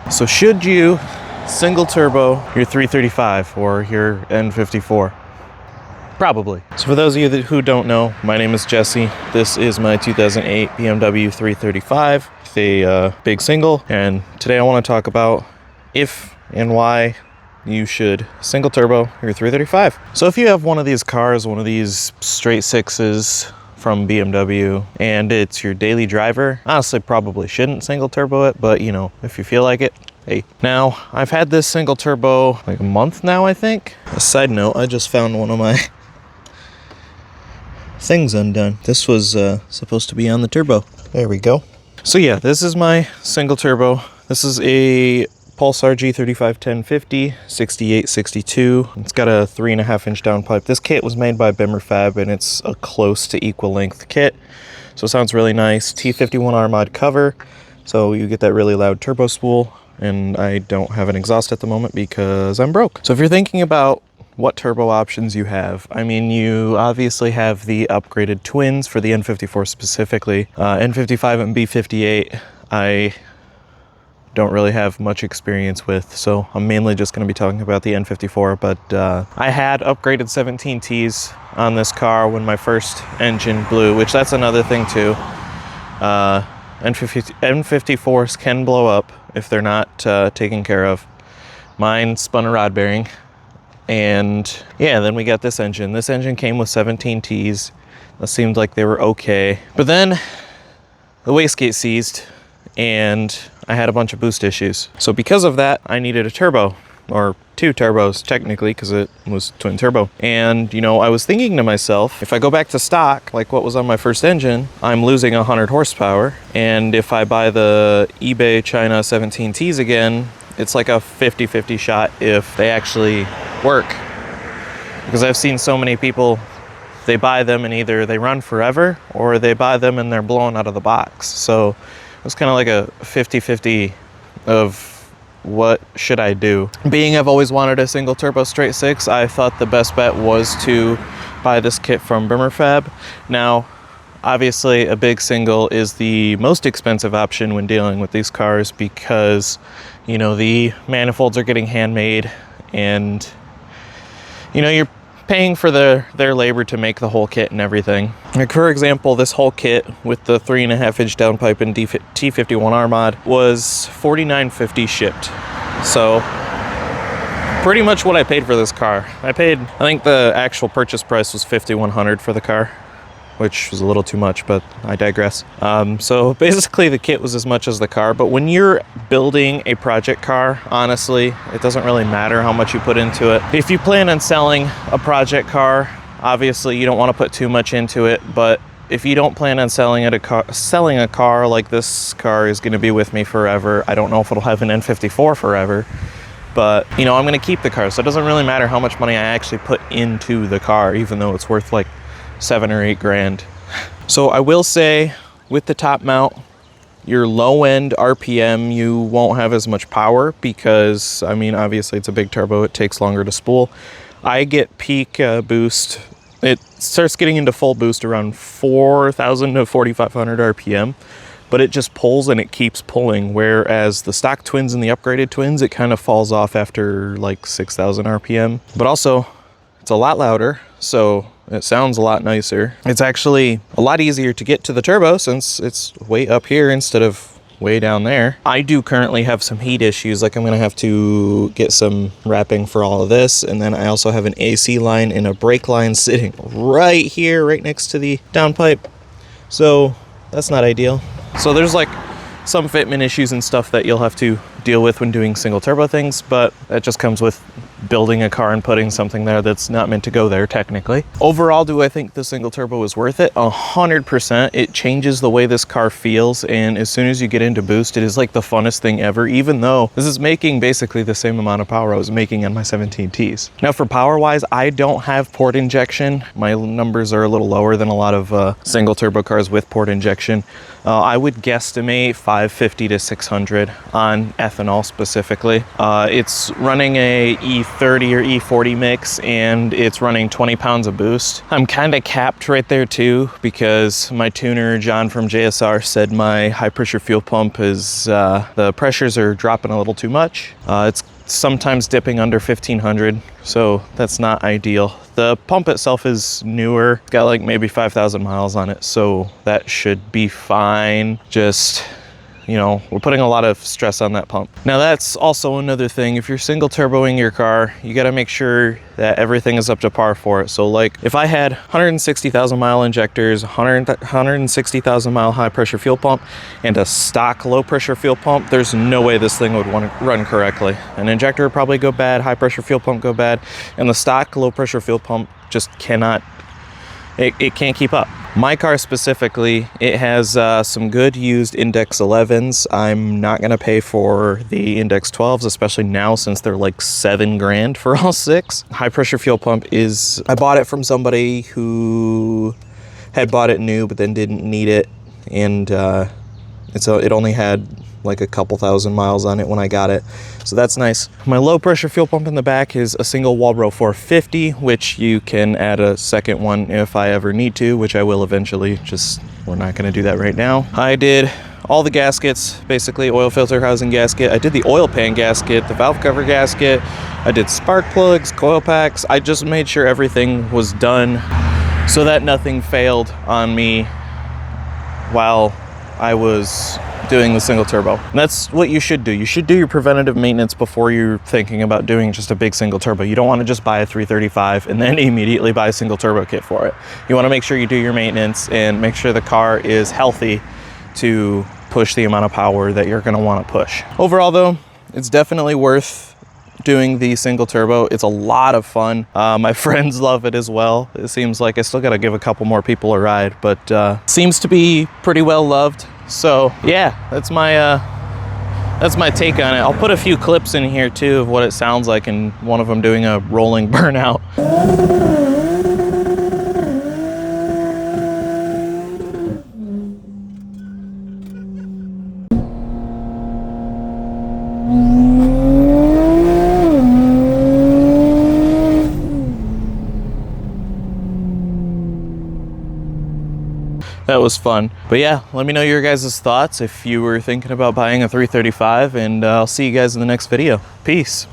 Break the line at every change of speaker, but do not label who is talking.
So should you single turbo your 335 or your N54? Probably. So for those of you who don't know, my name is Jesse. This is my 2008 BMW 335 with a big single, and today I want to talk about if and why you should single turbo your 335. So if you have one of these cars, one of these straight sixes from BMW, and it's your daily driver, honestly probably shouldn't single turbo it, but you know, if you feel like it, hey. Now, I've had this single turbo like a month now, I think. A side note, I just found one of my things undone. This was supposed to be on the turbo. There we go. So yeah, this is my single turbo. This is a Pulsar G35 1050 6862. It's got a 3.5 inch downpipe. This kit was made by Bimmerfab, and it's a close to equal length kit, so it sounds really nice. T51 R-Mod cover, so you get that really loud turbo spool, and I don't have an exhaust at the moment because I'm broke. So if you're thinking about what turbo options you have, I mean, you obviously have the upgraded twins for the N54 specifically. N55 and B58 I don't really have much experience with, so I'm mainly just going to be talking about the N54, but I had upgraded 17Ts on this car when my first engine blew, which that's another thing too. N54s can blow up if they're not taken care of. Mine spun a rod bearing, and yeah, then we got this engine. This engine came with 17Ts. That seemed like they were okay, but then the wastegate seized, and I had a bunch of boost issues. So because of that, I needed a turbo, or two turbos technically, because it was twin turbo. And you know, I was thinking to myself, if I go back to stock, like what was on my first engine, I'm losing 100 horsepower. And if I buy the eBay China 17Ts again, it's like a 50-50 shot if they actually work. Because I've seen so many people, they buy them and either they run forever or they buy them and they're blown out of the box. So it was kind of like a 50-50 of what should I do. Being I've always wanted a single turbo straight six, I thought the best bet was to buy this kit from Bimmerfab. Now, obviously a big single is the most expensive option when dealing with these cars because, you know, the manifolds are getting handmade, and you know, you're paying for their labor to make the whole kit and everything. Like for example, this whole kit with the 3.5 inch downpipe and T51 R-Mod was $49.50 shipped. So pretty much what I paid for this car. I think the actual purchase price was $5,100 for the car, which was a little too much, but I digress. So basically the kit was as much as the car, but when you're building a project car, honestly, it doesn't really matter how much you put into it. If you plan on selling a project car, obviously you don't want to put too much into it, but if you don't plan on selling a car like this car is going to be with me forever. I don't know if it'll have an N54 forever, but you know, I'm going to keep the car, so it doesn't really matter how much money I actually put into the car, even though it's worth like 7 or 8 grand. So I will say, with the top mount, your low end RPM, you won't have as much power because, I mean, obviously it's a big turbo, it takes longer to spool. I get peak boost, it starts getting into full boost around 4,000 to 4,500 RPM, but it just pulls and it keeps pulling, whereas the stock twins and the upgraded twins, it kind of falls off after like 6,000 RPM. But also, it's a lot louder, so it sounds a lot nicer. It's actually a lot easier to get to the turbo since it's way up here instead of way down there. I do currently have some heat issues, like I'm gonna have to get some wrapping for all of this, and then I also have an AC line and a brake line sitting right here, right next to the downpipe. So that's not ideal. So there's like some fitment issues and stuff that you'll have to deal with when doing single turbo things, but that just comes with building a car and putting something there that's not meant to go there technically. Overall, do I think the single turbo is worth it? 100%. It changes the way this car feels, and as soon as you get into boost, it is like the funnest thing ever, even though this is making basically the same amount of power I was making on my 17Ts. Now for power wise, I don't have port injection. My numbers are a little lower than a lot of single turbo cars with port injection. I would guesstimate 550 to 600 on ethanol specifically. It's running a E30 or E40 mix, and it's running 20 pounds of boost. I'm kind of capped right there too, because my tuner, John from JSR, said my high pressure fuel pump is, the pressures are dropping a little too much. It's sometimes dipping under 1500, so that's not ideal. The pump itself is newer, it's got like maybe 5,000 miles on it, so that should be fine. Just, you know, we're putting a lot of stress on that pump. Now that's also another thing. If you're single turboing your car, you got to make sure that everything is up to par for it. So like if I had 160,000 mile injectors, 160,000 mile high pressure fuel pump, and a stock low pressure fuel pump, there's no way this thing would want to run correctly. An injector would probably go bad, high pressure fuel pump go bad, and the stock low pressure fuel pump just cannot, it can't keep up. My car specifically, it has some good used Index 11s. I'm not gonna pay for the Index 12s, especially now since they're like $7,000 for all 6. High pressure fuel pump is, I bought it from somebody who had bought it new but then didn't need it, and it only had like a couple thousand miles on it when I got it, so that's nice. My low pressure fuel pump in the back is a single Walbro 450, which you can add a second one if I ever need to, which I will eventually, just we're not going to do that right now. I did all the gaskets, basically oil filter housing gasket. I did the oil pan gasket, the valve cover gasket. I did spark plugs, coil packs. I just made sure everything was done so that nothing failed on me while I was doing the single turbo. And that's what you should do. You should do your preventative maintenance before you're thinking about doing just a big single turbo. You don't want to just buy a 335 and then immediately buy a single turbo kit for it. You want to make sure you do your maintenance and make sure the car is healthy to push the amount of power that you're going to want to push. Overall though, it's definitely worth doing the single turbo. It's a lot of fun. My friends love it as well. It seems like I still got to give a couple more people a ride, but seems to be pretty well loved. So yeah, that's my take on it. I'll put a few clips in here too of what it sounds like, and one of them doing a rolling burnout. That was fun. But yeah, let me know your guys' thoughts if you were thinking about buying a 335, and I'll see you guys in the next video. Peace.